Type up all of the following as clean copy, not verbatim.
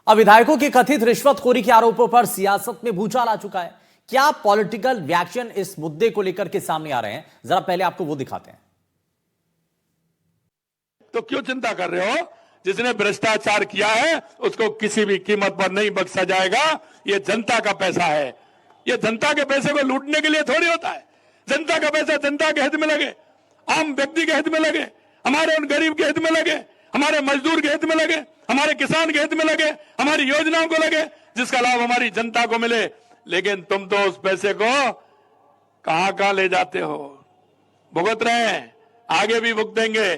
अब विधायकों की कथित रिश्वतखोरी के आरोपों पर सियासत में भूचाल आ चुका है। क्या पॉलिटिकल रिएक्शन इस मुद्दे को लेकर के सामने आ रहे हैं, जरा पहले आपको वो दिखाते हैं। तो क्यों चिंता कर रहे हो? जिसने भ्रष्टाचार किया है उसको किसी भी कीमत पर नहीं बख्शा जाएगा। ये जनता का पैसा है। ये जनता के पैसे को लूटने के लिए थोड़ी होता है। जनता का पैसा जनता के हित में लगे, आम व्यक्ति के हित में लगे, हमारे उन गरीब के हित में लगे, हमारे मजदूर के हित में लगे, हमारे किसान के हित में लगे, हमारी योजनाओं को लगे, जिसका लाभ हमारी जनता को मिले। लेकिन तुम तो उस पैसे को कहां ले जाते हो? भुगत रहे हैं, आगे भी भुगतेंगे।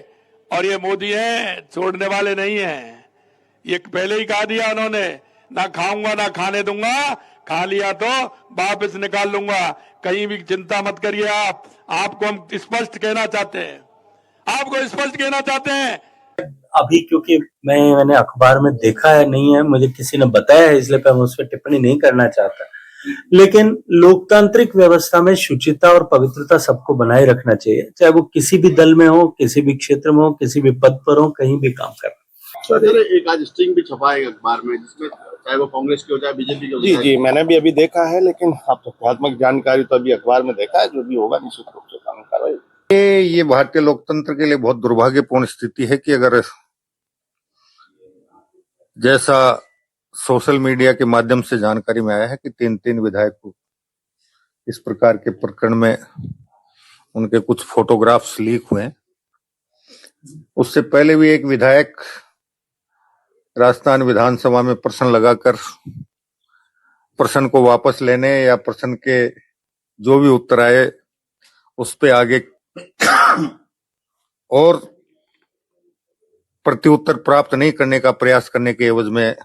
और ये मोदी है, छोड़ने वाले नहीं है। ये पहले ही कहा दिया उन्होंने, ना खाऊंगा ना खाने दूंगा, खा लिया तो वापस निकाल लूंगा। कहीं भी चिंता मत करिए। आपको हम स्पष्ट कहना चाहते हैं, आपको स्पष्ट कहना चाहते हैं। अभी क्योंकि मैंने अखबार में देखा है नहीं है, मुझे किसी ने बताया है, इसलिए मैं उस पर टिप्पणी नहीं करना चाहता। लेकिन लोकतांत्रिक व्यवस्था में शुचिता और पवित्रता सबको बनाए रखना चाहिए, चाहे वो किसी भी दल में हो, किसी भी क्षेत्र में हो, किसी भी पद पर हो, कहीं भी काम कर। एक आज स्टिंग भी छपा है अखबार में, जिसमें चाहे वो कांग्रेस की हो चाहे बीजेपी की हो। जी, मैंने भी अभी देखा है, लेकिन आप तथ्यात्मक जानकारी तो अभी अखबार में देखा है। जो भी होगा निश्चित रूप से कानून कार्रवाई। ये भारतीय लोकतंत्र के लिए बहुत दुर्भाग्यपूर्ण स्थिति है कि अगर जैसा सोशल मीडिया के माध्यम से जानकारी में आया है कि तीन विधायक इस प्रकार के प्रकरण में उनके कुछ फोटोग्राफ्स लीक हुए। उससे पहले भी एक विधायक राजस्थान विधानसभा में प्रश्न लगाकर प्रश्न को वापस लेने या प्रश्न के जो भी उत्तर आए उस पे आगे और प्रत्युत्तर प्राप्त नहीं करने का प्रयास करने के एवज में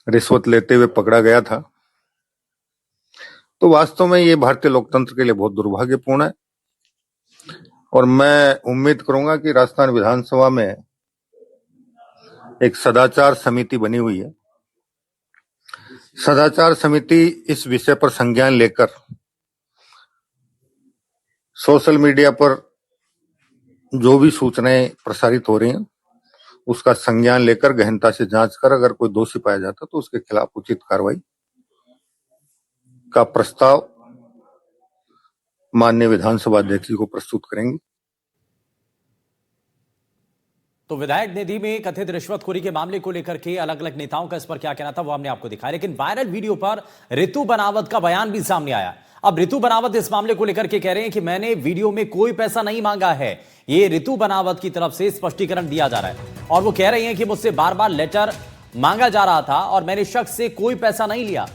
रिश्वत लेते हुए पकड़ा गया था। तो वास्तव में ये भारतीय लोकतंत्र के लिए बहुत दुर्भाग्यपूर्ण है। और मैं उम्मीद करूंगा कि राजस्थान विधानसभा में एक सदाचार समिति बनी हुई है। सदाचार समिति इस विषय पर संज्ञान लेकर सोशल मीडिया पर जो भी सूचनाएं प्रसारित हो रही हैं उसका संज्ञान लेकर गहनता से जांच कर अगर कोई दोषी पाया जाता तो उसके खिलाफ उचित कार्रवाई का प्रस्ताव माननीय विधानसभा अध्यक्ष जी को प्रस्तुत करेंगे। तो विधायक निधि में कथित रिश्वतखोरी के मामले को लेकर के अलग अलग नेताओं का इस पर क्या कहना था वो हमने आपको दिखाया। लेकिन वायरल वीडियो पर ऋतु बनावत का बयान भी सामने आया। अब ऋतु बनावत इस मामले को लेकर के कह रहे हैं कि मैंने वीडियो में कोई पैसा नहीं मांगा है। ये ऋतु बनावत की तरफ से स्पष्टीकरण दिया जा रहा है और वो कह रही हैं कि मुझसे बार बार लेटर मांगा जा रहा था और मैंने शख्स से कोई पैसा नहीं लिया।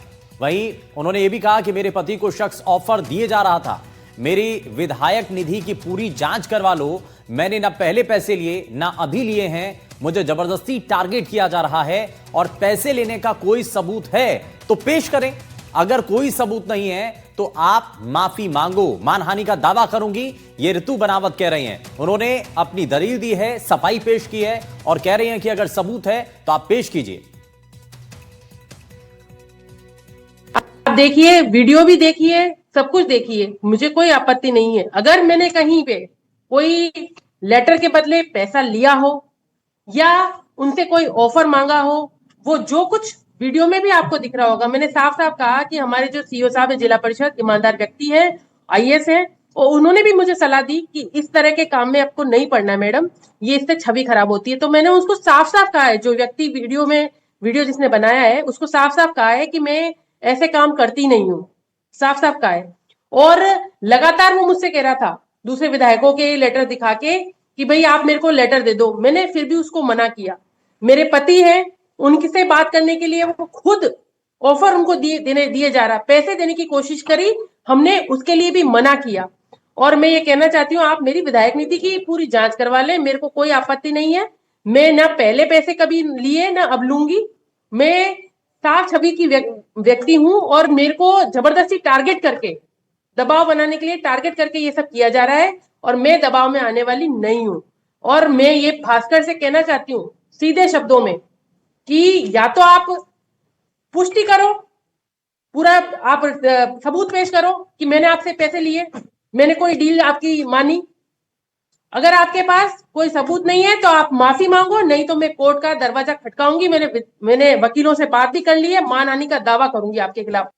वहीं उन्होंने ये भी कहा कि मेरे पति को शख्स ऑफर दिए जा रहा था, मेरी विधायक निधि की पूरी जांच करवा लो, मैंने ना पहले पैसे लिए ना अभी लिए हैं, मुझे जबरदस्ती टारगेट किया जा रहा है और पैसे लेने का कोई सबूत है तो पेश करें, अगर कोई सबूत नहीं है तो आप माफी मांगो, मानहानि का दावा करूंगी, ये ऋतु बनावत कह रही हैं। उन्होंने अपनी दलील दी है, सफाई पेश की है और कह रही हैं कि अगर सबूत है तो आप पेश कीजिए। आप देखिए, वीडियो भी देखिए, सब कुछ देखिए, मुझे कोई आपत्ति नहीं है। अगर मैंने कहीं पे कोई लेटर के बदले पैसा लिया हो या उनसे कोई ऑफर मांगा हो, वो जो कुछ वीडियो में भी आपको दिख रहा होगा, मैंने साफ साफ कहा कि हमारे जो सीईओ साहब है जिला परिषद, ईमानदार व्यक्ति है, आईएएस है, और उन्होंने भी मुझे सलाह दी कि इस तरह के काम में आपको नहीं पड़ना मैडम, ये इससे छवि खराब होती है। तो मैंने उसको साफ साफ कहा है, जो व्यक्ति वीडियो जिसने बनाया है उसको साफ साफ कहा है कि मैं ऐसे काम करती नहीं हूँ, साफ साफ कहा है। और लगातार वो मुझसे कह रहा था दूसरे विधायकों के लेटर दिखा के कि भाई आप मेरे को लेटर दे दो। मैंने फिर भी उसको मना किया। मेरे पति है, उनकी से बात करने के लिए वो खुद ऑफर उनको दिए जा रहा, पैसे देने की कोशिश करी, हमने उसके लिए भी मना किया। और मैं ये कहना चाहती हूँ, आप मेरी विधायक निधि की पूरी जांच करवा लें, मेरे को कोई आपत्ति नहीं है। मैं ना पहले पैसे कभी लिए ना अब लूंगी। मैं साफ छवि की व्यक्ति हूं और मेरे को जबरदस्ती टारगेट करके, दबाव बनाने के लिए टारगेट करके ये सब किया जा रहा है और मैं दबाव में आने वाली नहीं हूं। और मैं ये भास्कर से कहना चाहती हूँ सीधे शब्दों में कि या तो आप पुष्टि करो, पूरा आप सबूत पेश करो कि मैंने आपसे पैसे लिए, मैंने कोई डील आपकी मानी, अगर आपके पास कोई सबूत नहीं है तो आप माफी मांगो, नहीं तो मैं कोर्ट का दरवाजा खटकाऊंगी। मैंने वकीलों से बात भी कर ली है, मानहानि का दावा करूंगी आपके खिलाफ।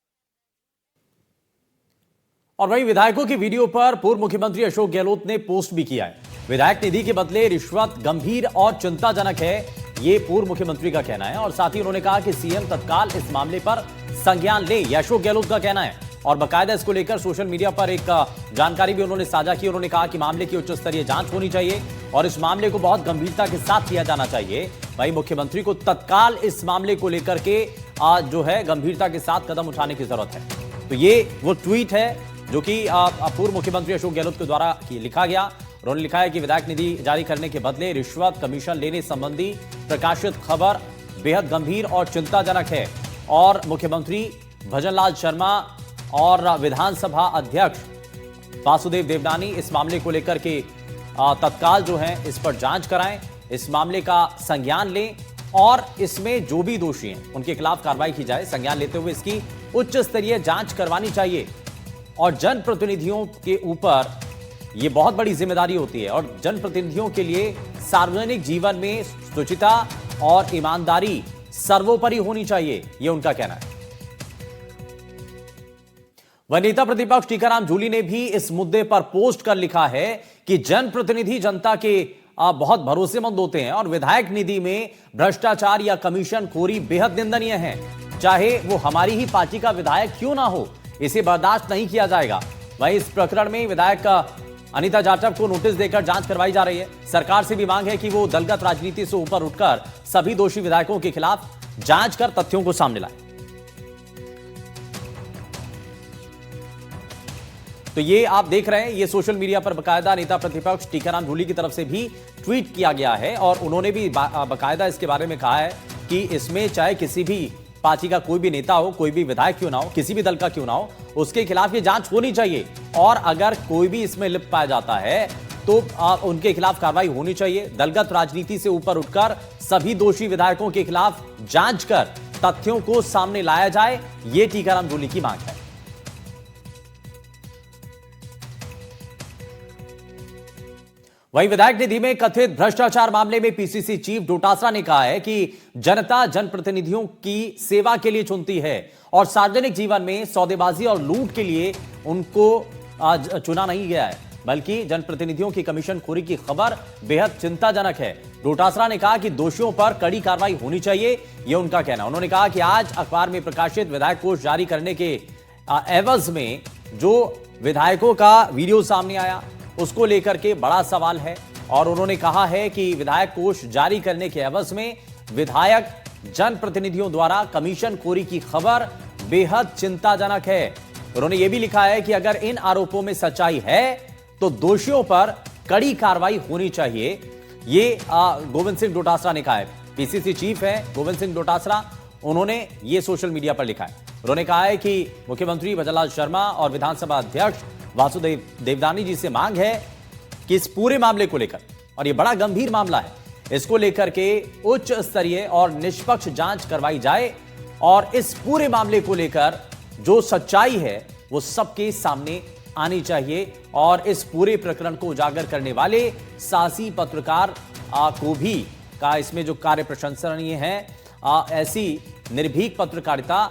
और वहीं विधायकों की वीडियो पर पूर्व मुख्यमंत्री अशोक गहलोत ने पोस्ट भी किया है। विधायक निधि के बदले रिश्वत गंभीर और चिंताजनक है, ये पूर्व मुख्यमंत्री का कहना है। और साथ ही उन्होंने कहा कि सीएम तत्काल इस मामले पर संज्ञान ले, यह अशोक गहलोत का कहना है। और बाकायदा इसको लेकर सोशल मीडिया पर एक जानकारी भी उन्होंने साझा की। उन्होंने कहा कि मामले की उच्च स्तरीय जांच होनी चाहिए और इस मामले को बहुत गंभीरता के साथ लिया जाना चाहिए। वहीं मुख्यमंत्री को तत्काल इस मामले को लेकर के आज जो है गंभीरता के साथ कदम उठाने की जरूरत है। तो ये वो ट्वीट है जो कि पूर्व मुख्यमंत्री अशोक गहलोत के द्वारा लिखा गया। उन्होंने लिखा है कि विधायक निधि जारी करने के बदले रिश्वत कमीशन लेने संबंधी प्रकाशित खबर बेहद गंभीर और चिंताजनक है और मुख्यमंत्री भजनलाल शर्मा और विधानसभा अध्यक्ष वासुदेव देवनानी इस मामले को लेकर के तत्काल जो है इस पर जांच कराएं, इस मामले का संज्ञान लें और इसमें जो भी दोषी हैं उनके खिलाफ कार्रवाई की जाए। संज्ञान लेते हुए इसकी उच्च स्तरीय जांच करवानी चाहिए। और जनप्रतिनिधियों के ऊपर यह बहुत बड़ी जिम्मेदारी होती है और जनप्रतिनिधियों के लिए सार्वजनिक जीवन में शुचिता और ईमानदारी सर्वोपरि होनी चाहिए, यह उनका कहना है। वह नेता प्रतिपक्ष टीकाराम जूली ने भी इस मुद्दे पर पोस्ट कर लिखा है कि जनप्रतिनिधि जनता के बहुत भरोसेमंद होते हैं और विधायक निधि में भ्रष्टाचार या कमीशन खोरी बेहद निंदनीय है। चाहे वो हमारी ही पार्टी का विधायक क्यों ना हो, इसे बर्दाश्त नहीं किया जाएगा। वहीं इस प्रकरण में विधायक अनीता जाटव को नोटिस देकर जांच करवाई जा रही है। सरकार से भी मांग है कि वो दलगत राजनीति से ऊपर उठकर सभी दोषी विधायकों के खिलाफ जांच कर तथ्यों को सामने लाए। तो ये आप देख रहे हैं, ये सोशल मीडिया पर बकायदा नेता प्रतिपक्ष टीकाराम जूली की तरफ से भी ट्वीट किया गया है और उन्होंने भी बकायदा इसके बारे में कहा है कि इसमें चाहे किसी भी पार्टी का कोई भी नेता हो, कोई भी विधायक क्यों ना हो, किसी भी दल का क्यों ना हो, उसके खिलाफ ये जांच होनी चाहिए और अगर कोई भी इसमें लिप्त पाया जाता है तो उनके खिलाफ कार्रवाई होनी चाहिए। दलगत राजनीति से ऊपर उठकर सभी दोषी विधायकों के खिलाफ जांच कर तथ्यों को सामने लाया जाए, ये टीकाराम जूली की मांग है। वहीं विधायक निधि में कथित भ्रष्टाचार मामले में पीसीसी चीफ डोटासरा ने कहा है कि जनता जनप्रतिनिधियों की सेवा के लिए चुनती है और सार्वजनिक जीवन में सौदेबाजी और लूट के लिए उनको चुना नहीं गया है, बल्कि जनप्रतिनिधियों की कमीशन खोरी की खबर बेहद चिंताजनक है। डोटासरा ने कहा कि दोषियों पर कड़ी कार्रवाई होनी चाहिए, यह उनका कहना। उन्होंने कहा कि आज अखबार में प्रकाशित विधायक कोष जारी करने के एवज में जो विधायकों का वीडियो सामने आया उसको लेकर के बड़ा सवाल है और उन्होंने कहा है कि विधायक कोष जारी करने के एवज में विधायक जनप्रतिनिधियों द्वारा कमीशन खोरी की खबर बेहद चिंताजनक है। उन्होंने यह भी लिखा है कि अगर इन आरोपों में सच्चाई है तो दोषियों पर कड़ी कार्रवाई होनी चाहिए। ये गोविंद सिंह डोटासरा ने कहा है, पीसीसी चीफ है गोविंद सिंह डोटासरा, उन्होंने ये सोशल मीडिया पर लिखा है। उन्होंने कहा है कि मुख्यमंत्री भजनलाल शर्मा और विधानसभा अध्यक्ष वासुदेव देवनानी जी से मांग है कि इस पूरे मामले को लेकर, और यह बड़ा गंभीर मामला है, इसको लेकर के उच्च स्तरीय और निष्पक्ष जांच करवाई जाए और इस पूरे मामले को लेकर जो सच्चाई है वो सबके सामने आनी चाहिए और इस पूरे प्रकरण को उजागर करने वाले साहसी पत्रकार को भी का इसमें जो कार्य प्रशंसनीय है। ऐसी निर्भीक पत्रकारिता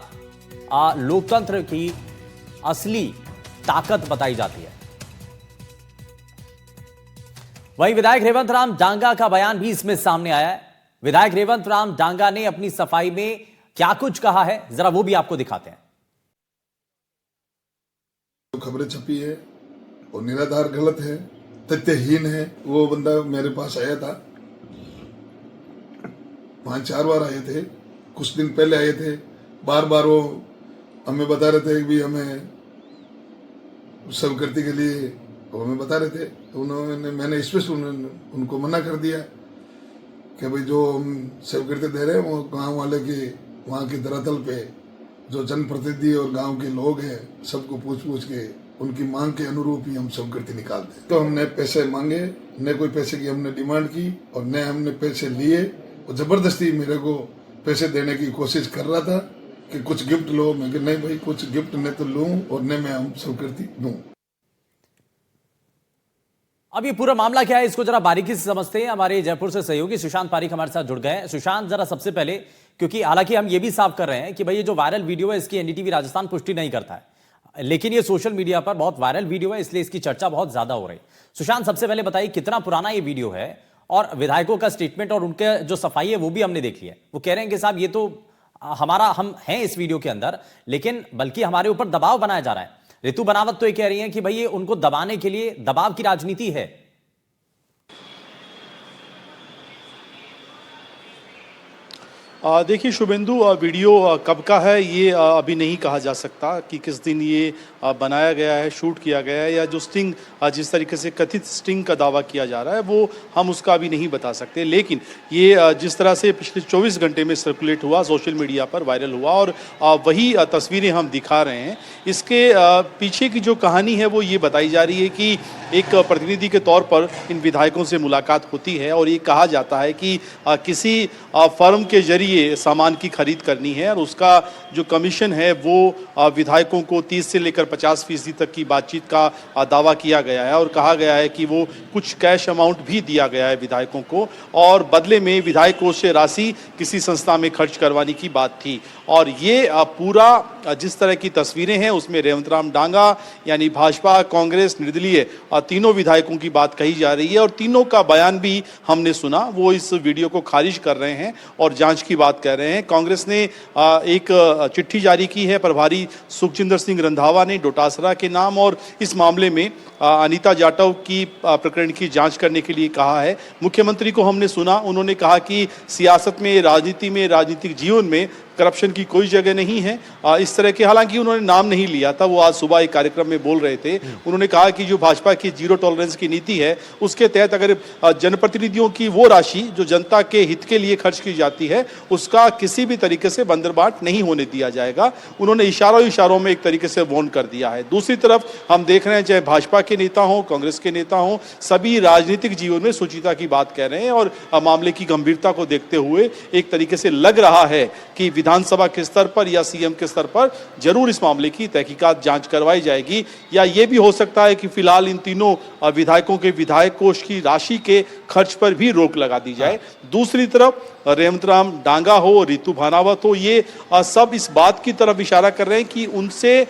लोकतंत्र की असली ताकत बताई जाती है। वहीं विधायक रेवंत राम डांगा का बयान भी इसमें सामने आया है। विधायक रेवंत राम डांगा ने अपनी सफाई में क्या कुछ कहा है, जरा वो भी आपको दिखाते हैं। खबरें छपी है और निराधार गलत है, तथ्यहीन है। वो बंदा मेरे पास आया था, 5-4 बार आए थे, कुछ दिन पहले आए थे, बार बार वो हमें बता रहे थे कि हमें स्वीकृति के लिए हमें बता रहे थे। तो उन्होंने मैंने स्पष्ट उनको मना कर दिया कि भाई जो हम स्वीकृति दे रहे हैं वो गांव वाले के वहाँ की धरातल पे जो जनप्रतिनिधि और गांव के लोग हैं सबको पूछ के उनकी मांग के अनुरूप ही हम स्वीकृति निकालते हैं। तो हमने पैसे मांगे, न कोई पैसे की हमने डिमांड की और न हमने पैसे लिए। और जबरदस्ती मेरे को पैसे देने की कोशिश कर रहा था कि कुछ गिफ्ट लो। मैं कि नहीं भाई, कुछ गिफ्ट न तो लूं और न मैं हम स्वीकृति दूं। अब ये पूरा मामला क्या है, इसको जरा बारीकी से समझते हैं। हमारे जयपुर से सहयोगी सुशांत पारीक हमारे साथ जुड़ गए हैं। सुशांत, जरा सबसे पहले, क्योंकि हालांकि हम ये भी साफ कर रहे हैं कि भाई ये जो वायरल वीडियो है इसकी एनडीटीवी राजस्थान पुष्टि नहीं करता है, लेकिन ये सोशल मीडिया पर बहुत वायरल वीडियो है, इसलिए इसकी चर्चा बहुत ज्यादा हो रही है। सुशांत, सबसे पहले बताइए कितना पुराना ये वीडियो है, और विधायकों का स्टेटमेंट और उनके जो सफाई है वो भी हमने देख लिया है। वो कह रहे हैं कि साहब ये तो हम हैं इस वीडियो के अंदर, लेकिन बल्कि हमारे ऊपर दबाव बनाया जा रहा है। ऋतु बनावत तो ये कह रही है कि भाई ये उनको दबाने के लिए दबाव की राजनीति है। देखिए शुभेंदु, वीडियो कब का है ये अभी नहीं कहा जा सकता कि किस दिन ये बनाया गया है, शूट किया गया है, या जो स्टिंग जिस तरीके से कथित स्टिंग का दावा किया जा रहा है वो हम उसका अभी नहीं बता सकते। लेकिन ये जिस तरह से पिछले 24 घंटे में सर्कुलेट हुआ, सोशल मीडिया पर वायरल हुआ, और वही तस्वीरें हम दिखा रहे हैं, इसके पीछे की जो कहानी है वो ये बताई जा रही है कि एक प्रतिनिधि के तौर पर इन विधायकों से मुलाकात होती है और ये कहा जाता है कि किसी फर्म के जरिए सामान की खरीद करनी है, और उसका जो कमीशन है वो विधायकों को 30 से लेकर 50% तक की बातचीत का दावा किया गया है, और कहा गया है कि वो कुछ कैश अमाउंट भी दिया गया है विधायकों को, और बदले में विधायकों से राशि किसी संस्था में खर्च करवाने की बात थी। और ये पूरा जिस तरह की तस्वीरें हैं उसमें रेवंतराम डांगा यानी भाजपा, कांग्रेस, निर्दलीय तीनों विधायकों की बात कही जा रही है, और तीनों का बयान भी हमने सुना। वो इस वीडियो को खारिज कर रहे हैं और जांच की बात कह रहे हैं। कांग्रेस ने एक चिट्ठी जारी की है प्रभारी सुखजिंदर सिंह रंधावा ने डोटासरा के नाम, और इस मामले में अनीता जाटव की प्रकरण की जांच करने के लिए कहा है। मुख्यमंत्री को हमने सुना, उन्होंने कहा कि सियासत में, राजनीति में, राजनीतिक जीवन में करप्शन की कोई जगह नहीं है। इस तरह के, हालांकि उन्होंने नाम नहीं लिया था, वो आज सुबह एक कार्यक्रम में बोल रहे थे। उन्होंने कहा कि जो भाजपा की जीरो टॉलरेंस की नीति है उसके तहत अगर जनप्रतिनिधियों की वो राशि जो जनता के हित के लिए खर्च की जाती है उसका किसी भी तरीके से बंदरबाट नहीं होने दिया जाएगा। उन्होंने इशारों में एक तरीके से वार्न कर दिया है। दूसरी तरफ हम देख रहे हैं, चाहे भाजपा के नेता हों, कांग्रेस के नेता हों, सभी राजनीतिक जीवन में शुचिता की बात कह रहे हैं, और मामले की गंभीरता को देखते हुए एक तरीके से लग रहा है कि विधानसभा के स्तर पर या सीएम के स्तर पर जरूर इस मामले की तहकीकात, जांच करवाई जाएगी। या ये भी हो सकता है कि फिलहाल इन तीनों विधायकों के विधायक कोष की राशि के खर्च पर भी रोक लगा दी जाए। दूसरी तरफ रेवंतराम डांगा हो, ऋतु भानावत हो, ये सब इस बात की तरफ इशारा कर रहे हैं कि उनसे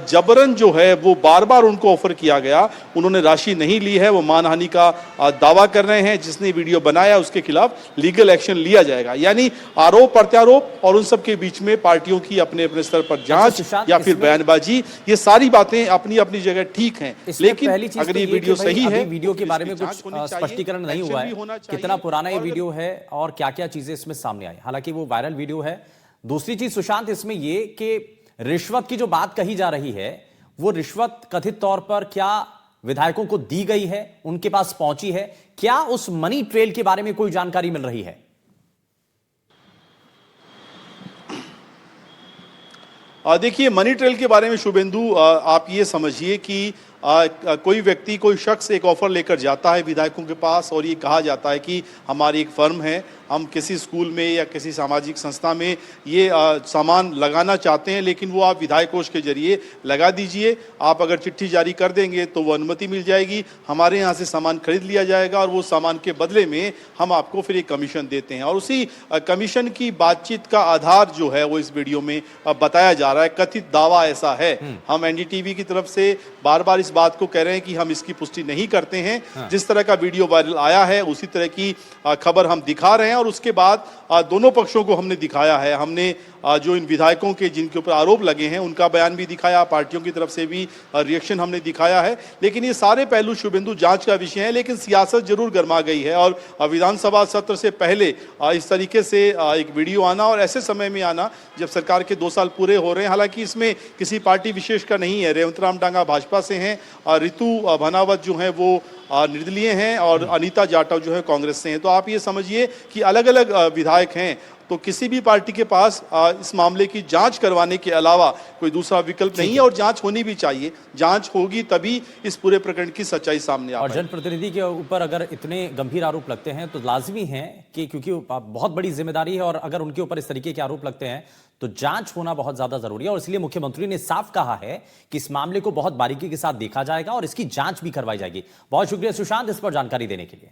जबरन जो है वो बार बार उनको ऑफर किया गया, उन्होंने राशि नहीं ली है, वो मानहानि का दावा कर रहे हैं। जिसने वीडियो बनाया उसके खिलाफ लीगल एक्शन लिया जाएगा। यानी आरोप प्रत्यारोप और उन सब के बीच में पार्टियों की अपने अपने स्तर पर जांच या फिर बयानबाजी, ये सारी बातें अपनी अपनी जगह ठीक हैं। लेकिन अगर ये वीडियो सही है, वीडियो के बारे में कुछ स्पष्टीकरण नहीं हुआ है, कितना पुराना ये वीडियो है और क्या क्या चीजें इसमें सामने आई। हालांकि वो वायरल वीडियो है। दूसरी चीज सुशांत इसमें ये कि रिश्वत की जो बात कही जा रही है, वो रिश्वत कथित तौर पर क्या विधायकों को दी गई है, उनके पास पहुंची है, क्या उस मनी ट्रेल के बारे में कोई जानकारी मिल रही है? देखिए, मनी ट्रेल के बारे में शुभेंदु, आप ये समझिए कि कोई व्यक्ति, कोई शख्स एक ऑफर लेकर जाता है विधायकों के पास, और ये कहा जाता है कि हमारी एक फर्म है, हम किसी स्कूल में या किसी सामाजिक संस्था में ये सामान लगाना चाहते हैं, लेकिन वो आप विधायक कोष के जरिए लगा दीजिए, आप अगर चिट्ठी जारी कर देंगे तो वो अनुमति मिल जाएगी, हमारे यहाँ से सामान खरीद लिया जाएगा, और वो सामान के बदले में हम आपको फिर एक कमीशन देते हैं। और उसी कमीशन की बातचीत का आधार जो है वो इस वीडियो में बताया जा रहा है। कथित दावा ऐसा है। हम एनडीटीवी की तरफ से बार बार इस बात को कह रहे हैं कि हम इसकी पुष्टि नहीं करते हैं। जिस तरह का वीडियो वायरल आया है उसी तरह की खबर हम दिखा रहे हैं, और उसके बाद दोनों पक्षों को हमने दिखाया है। हमने जो इन विधायकों के जिनके ऊपर आरोप लगे हैं उनका बयान भी दिखाया, पार्टियों की तरफ से भी रिएक्शन हमने दिखाया है। लेकिन ये सारे पहलू शुभेंदु जांच का विषय है। लेकिन सियासत जरूर गर्मा गई है, और विधानसभा सत्र से पहले इस तरीके से एक वीडियो आना, और ऐसे समय में आना जब सरकार के 2 साल पूरे हो रहे हैं। हालांकि इसमें किसी पार्टी विशेष का नहीं है। रेवंतराम डांगा भाजपा से हैं, ऋतु भानावत जो है वो निर्दलीय हैं, और अनीता जाटव जो है कांग्रेस से हैं। तो आप ये समझिए कि अलग अलग विधायक हैं। तो किसी भी पार्टी के पास इस मामले की जांच करवाने के अलावा कोई दूसरा विकल्प नहीं है, और जांच होनी भी चाहिए। जांच होगी तभी इस पूरे प्रकरण की सच्चाई सामने आ पाएगी। और जनप्रतिनिधि के ऊपर अगर इतने गंभीर आरोप लगते हैं तो लाजमी है कि, क्योंकि बहुत बड़ी जिम्मेदारी है, और अगर उनके ऊपर इस तरीके के आरोप लगते हैं तो जांच होना बहुत ज्यादा जरूरी है। और इसलिए मुख्यमंत्री ने साफ कहा है कि इस मामले को बहुत बारीकी के साथ देखा जाएगा और इसकी जांच भी करवाई जाएगी। बहुत शुक्रिया। शुक्रिया सुशांत इस पर जानकारी देने के लिए।